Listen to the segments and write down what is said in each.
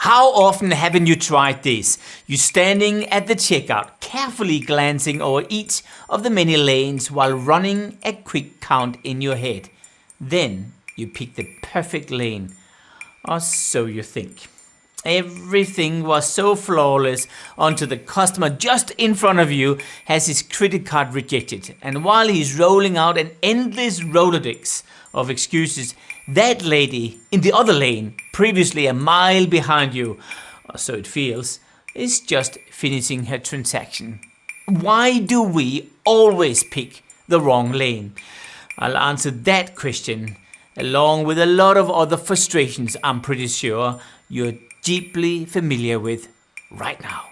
How often haven't you tried this? You're standing at the checkout, carefully glancing over each of the many lanes while running a quick count in your head. Then you pick the perfect lane, or so you think. Everything was so flawless until the customer just in front of you has his credit card rejected. And while he's rolling out an endless Rolodex of excuses, that lady in the other lane, previously a mile behind you, or so it feels, is just finishing her transaction. Why do we always pick the wrong lane? I'll answer that question along with a lot of other frustrations I'm pretty sure you're deeply familiar with right now.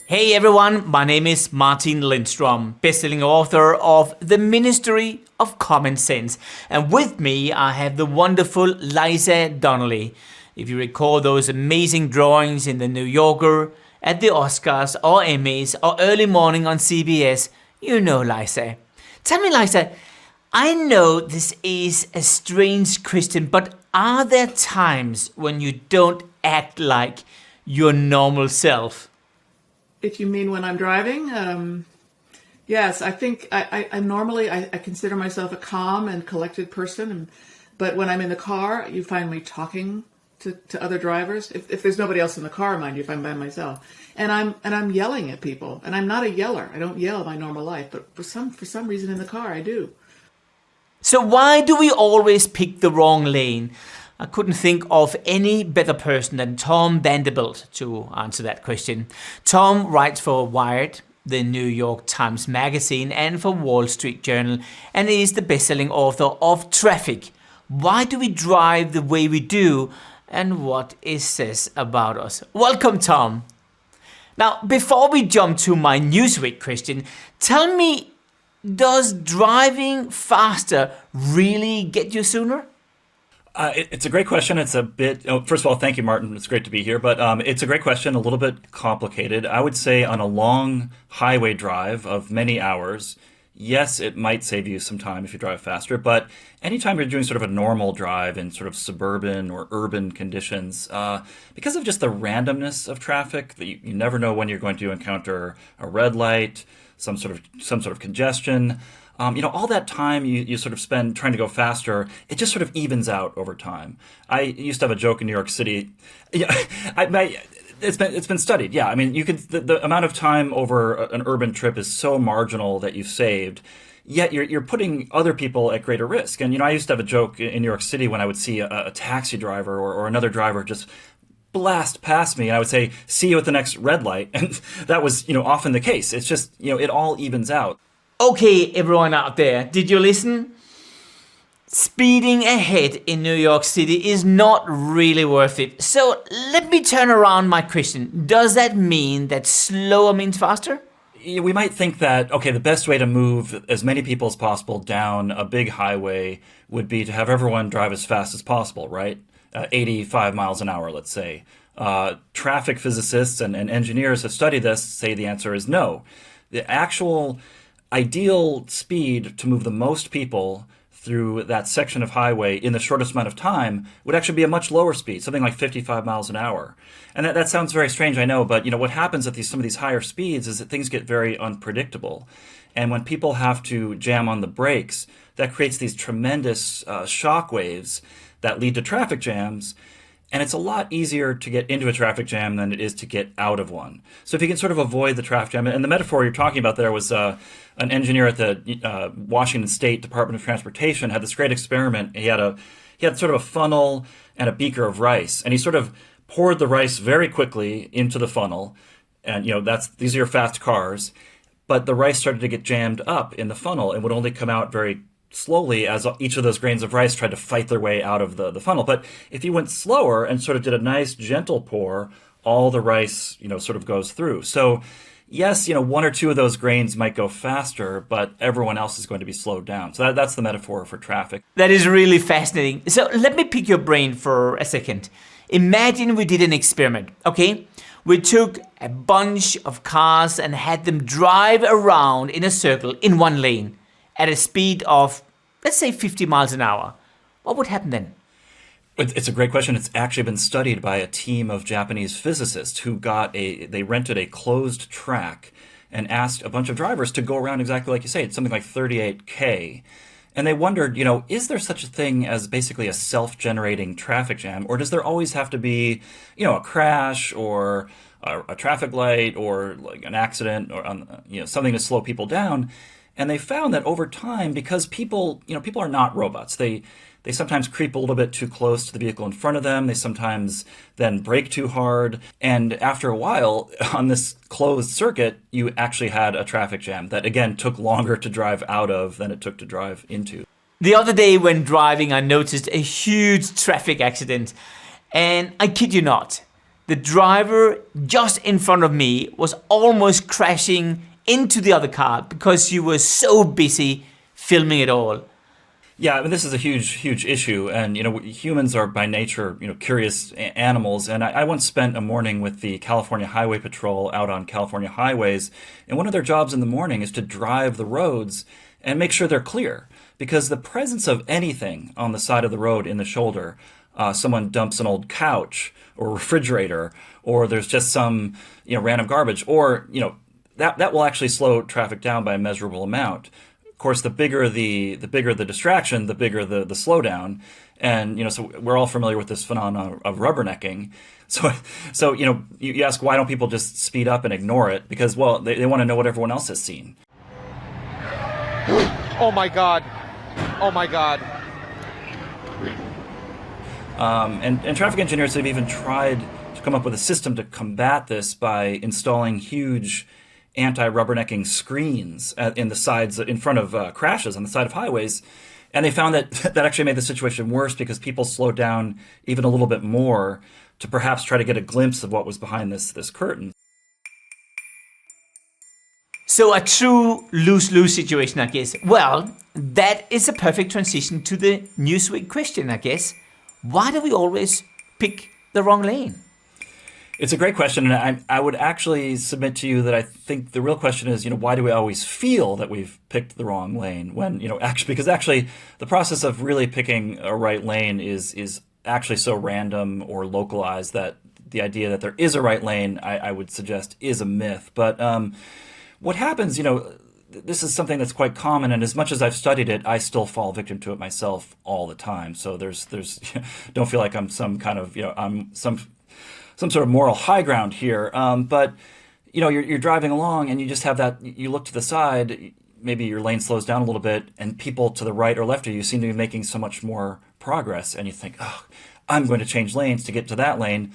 Hey everyone, my name is Martin Lindstrom, bestselling author of The Ministry of Common Sense. And with me I have the wonderful Liza Donnelly. If you recall those amazing drawings in the New Yorker, at the Oscars or Emmys or early morning on CBS, you know Liza. Tell me Liza, I know this is a strange question, but are there times when you don't act like your normal self? If you mean when I'm driving, yes, I think I normally consider myself a calm and collected person, but when I'm in the car, you find me talking to other drivers. If there's nobody else in the car, mind you, if I'm by myself, and I'm yelling at people, and I'm not a yeller. I don't yell in my normal life, but for some reason in the car, I do. So why do we always pick the wrong lane? I couldn't think of any better person than Tom Vanderbilt to answer that question. Tom writes for Wired, the New York Times Magazine, and for Wall Street Journal, and is the best-selling author of Traffic. Why do we drive the way we do, and what it says about us? Welcome, Tom. Now, before we jump to my Newsweek question, tell me, does driving faster really get you sooner? It's a great question. It's a bit, first of all, thank you, Martin. It's great to be here. But it's a great question, a little bit complicated. I would say on a long highway drive of many hours, yes, it might save you some time if you drive faster. But anytime you're doing sort of a normal drive in sort of suburban or urban conditions, because of just the randomness of traffic, that you never know when you're going to encounter a red light, some sort of congestion. All that time you sort of spend trying to go faster, it just sort of evens out over time. I used to have a joke in New York City. Yeah, it's been studied. Yeah, I mean, the amount of time over an urban trip is so marginal that you've saved, yet you're putting other people at greater risk. And I used to have a joke in New York City when I would see a taxi driver or another driver just blast past me, and I would say, "See you at the next red light," and that was often the case. It's just it all evens out. Okay, everyone out there, did you listen? Speeding ahead in New York City is not really worth it. So let me turn around my question. Does that mean that slower means faster? We might think that, okay, the best way to move as many people as possible down a big highway would be to have everyone drive as fast as possible, right? 85 miles an hour, let's say. Traffic physicists and engineers have studied this, say the answer is no. The actual ideal speed to move the most people through that section of highway in the shortest amount of time would actually be a much lower speed, something like 55 miles an hour. And that sounds very strange, I know, but what happens at some of these higher speeds is that things get very unpredictable. And when people have to jam on the brakes, that creates these tremendous shock waves that lead to traffic jams. And it's a lot easier to get into a traffic jam than it is to get out of one. So if you can sort of avoid the traffic jam, and the metaphor you're talking about there was an engineer at the Washington State Department of Transportation had this great experiment. He had sort of a funnel and a beaker of rice, and he sort of poured the rice very quickly into the funnel. And these are your fast cars, but the rice started to get jammed up in the funnel and would only come out very slowly as each of those grains of rice tried to fight their way out of the funnel. But if you went slower and sort of did a nice gentle pour, all the rice, sort of goes through. So yes, one or two of those grains might go faster, but everyone else is going to be slowed down. So that's the metaphor for traffic. That is really fascinating. So let me pick your brain for a second. Imagine we did an experiment, okay? We took a bunch of cars and had them drive around in a circle in one lane at a speed of, let's say, 50 miles an hour. What would happen then? It's a great question. It's actually been studied by a team of Japanese physicists who they rented a closed track and asked a bunch of drivers to go around exactly like you say. It's something like 38K. And they wondered, is there such a thing as basically a self-generating traffic jam? Or does there always have to be, a crash or a traffic light or like an accident or, something to slow people down? And they found that over time, because people are not robots. They sometimes creep a little bit too close to the vehicle in front of them. They sometimes then brake too hard. And after a while, on this closed circuit, you actually had a traffic jam that, again, took longer to drive out of than it took to drive into. The other day when driving, I noticed a huge traffic accident. And I kid you not, the driver just in front of me was almost crashing into the other car because she was so busy filming it all. Yeah, I mean, this is a huge issue, and humans are by nature curious animals. And I once spent a morning with the California Highway Patrol out on California highways, and one of their jobs in the morning is to drive the roads and make sure they're clear, because the presence of anything on the side of the road in the shoulder, someone dumps an old couch or refrigerator, or there's just some random garbage, or that will actually slow traffic down by a measurable amount. Of course, the bigger the distraction, the bigger the slowdown, and so we're all familiar with this phenomenon of rubbernecking. So you ask, why don't people just speed up and ignore it? Because they want to know what everyone else has seen. Oh my God! Oh my God! And traffic engineers have even tried to come up with a system to combat this by installing huge anti-rubbernecking screens in the sides, in front of crashes on the side of highways. And they found that actually made the situation worse because people slowed down even a little bit more to perhaps try to get a glimpse of what was behind this curtain. So a true lose-lose situation, I guess. Well, that is a perfect transition to the Newsweek question, I guess. Why do we always pick the wrong lane? It's a great question, and I would actually submit to you that I think the real question is, why do we always feel that we've picked the wrong lane? When, because the process of really picking a right lane is actually so random or localized that the idea that there is a right lane, I would suggest, is a myth. But what happens, this is something that's quite common, and as much as I've studied it, I still fall victim to it myself all the time. So there's don't feel like I'm some kind of, I'm some sort of moral high ground here. But you're driving along and you just have that, you look to the side, maybe your lane slows down a little bit, and people to the right or left of you seem to be making so much more progress, and you think, oh, I'm going to change lanes to get to that lane.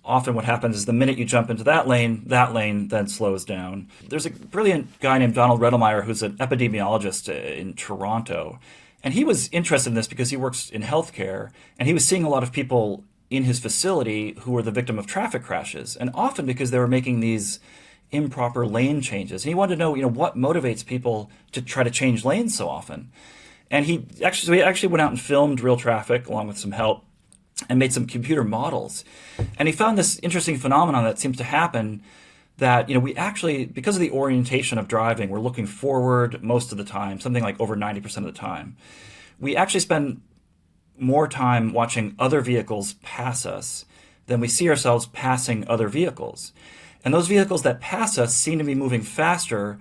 Often what happens is the minute you jump into that lane then slows down. There's a brilliant guy named Donald Redelmeyer who's an epidemiologist in Toronto, and he was interested in this because he works in healthcare, and he was seeing a lot of people in his facility who were the victim of traffic crashes, and often because they were making these improper lane changes. And he wanted to know, what motivates people to try to change lanes so often. And he actually went out and filmed real traffic along with some help and made some computer models. And he found this interesting phenomenon that seems to happen that, we actually, because of the orientation of driving, we're looking forward most of the time, something like over 90% of the time. We actually spend more time watching other vehicles pass us than we see ourselves passing other vehicles. And those vehicles that pass us seem to be moving faster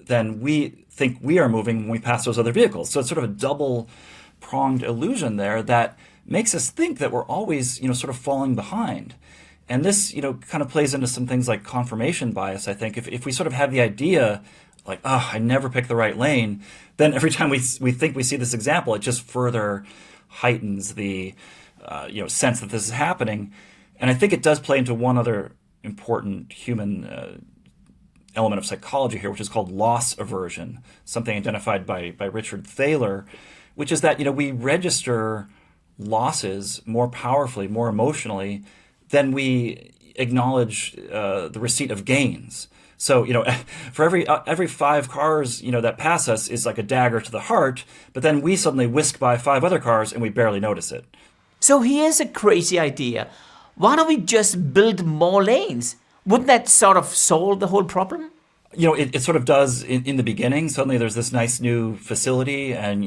than we think we are moving when we pass those other vehicles. So it's sort of a double-pronged illusion there that makes us think that we're always, sort of falling behind. And this, kind of plays into some things like confirmation bias, I think. If we sort of have the idea, like, oh, I never pick the right lane, then every time we think we see this example, it just further heightens the sense that this is happening. And I think it does play into one other important human element of psychology here, which is called loss aversion, something identified by Richard Thaler, which is that, we register losses more powerfully, more emotionally than we acknowledge the receipt of gains. So, for every 5 cars, that pass us is like a dagger to the heart, but then we suddenly whisk by 5 other cars and we barely notice it. So here's a crazy idea. Why don't we just build more lanes? Wouldn't that sort of solve the whole problem? It sort of does in the beginning. Suddenly there's this nice new facility and,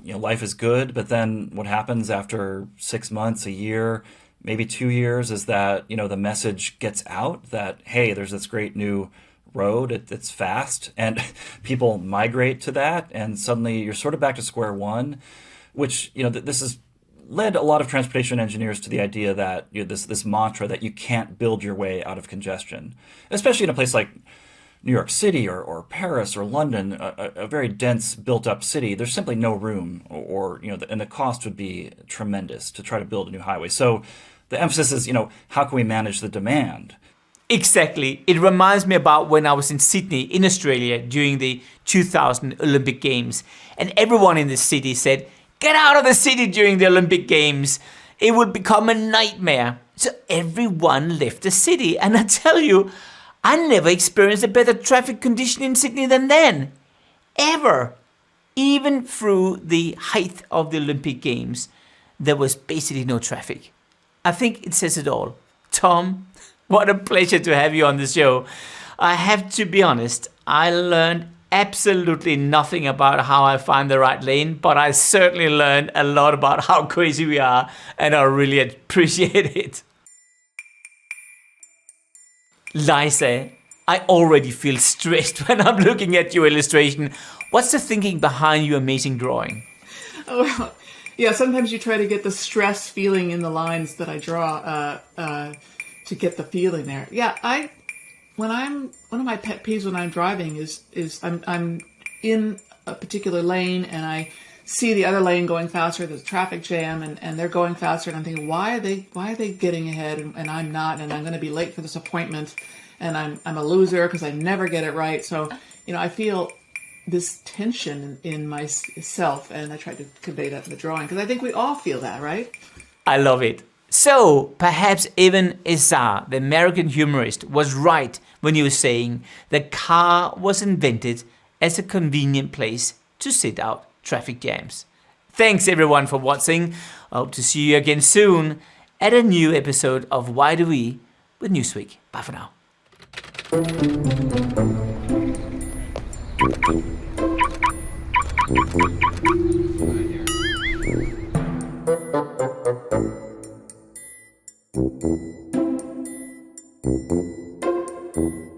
life is good. But then what happens after 6 months, a year, maybe 2 years is that, the message gets out that, hey, there's this great new road. It's fast and people migrate to that. And suddenly you're sort of back to square one, which, this has led a lot of transportation engineers to the idea that this mantra that you can't build your way out of congestion, especially in a place like New York City or Paris or London, a very dense built-up city. There's simply no room, and the cost would be tremendous to try to build a new highway. So the emphasis is, how can we manage the demand? Exactly. It reminds me about when I was in Sydney in Australia during the 2000 Olympic Games, and everyone in the city said, "Get out of the city during the Olympic Games. It would become a nightmare." So everyone left the city, and I tell you, I never experienced a better traffic condition in Sydney than then. Ever. Even through the height of the Olympic Games, there was basically no traffic. I think it says it all. Tom, what a pleasure to have you on the show. I have to be honest, I learned absolutely nothing about how I find the right lane, but I certainly learned a lot about how crazy we are, and I really appreciate it. Liza, I already feel stressed when I'm looking at your illustration. What's the thinking behind your amazing drawing? Oh, well, yeah, sometimes you try to get the stress feeling in the lines that I draw to get the feeling there. Yeah, one of my pet peeves when I'm driving is I'm in a particular lane and I see the other lane going faster. There's a traffic jam and they're going faster, and I'm thinking, why are they getting ahead and I'm not, and I'm going to be late for this appointment, and I'm a loser because I never get it right. So I feel this tension in myself, and I try to convey that in the drawing because I think we all feel that, right? I love it. So perhaps even Isar, the American humorist, was right when he was saying the car was invented as a convenient place to sit out traffic jams. Thanks everyone for watching. I hope to see you again soon at a new episode of Why Do We with Newsweek. Bye for now. Thank you.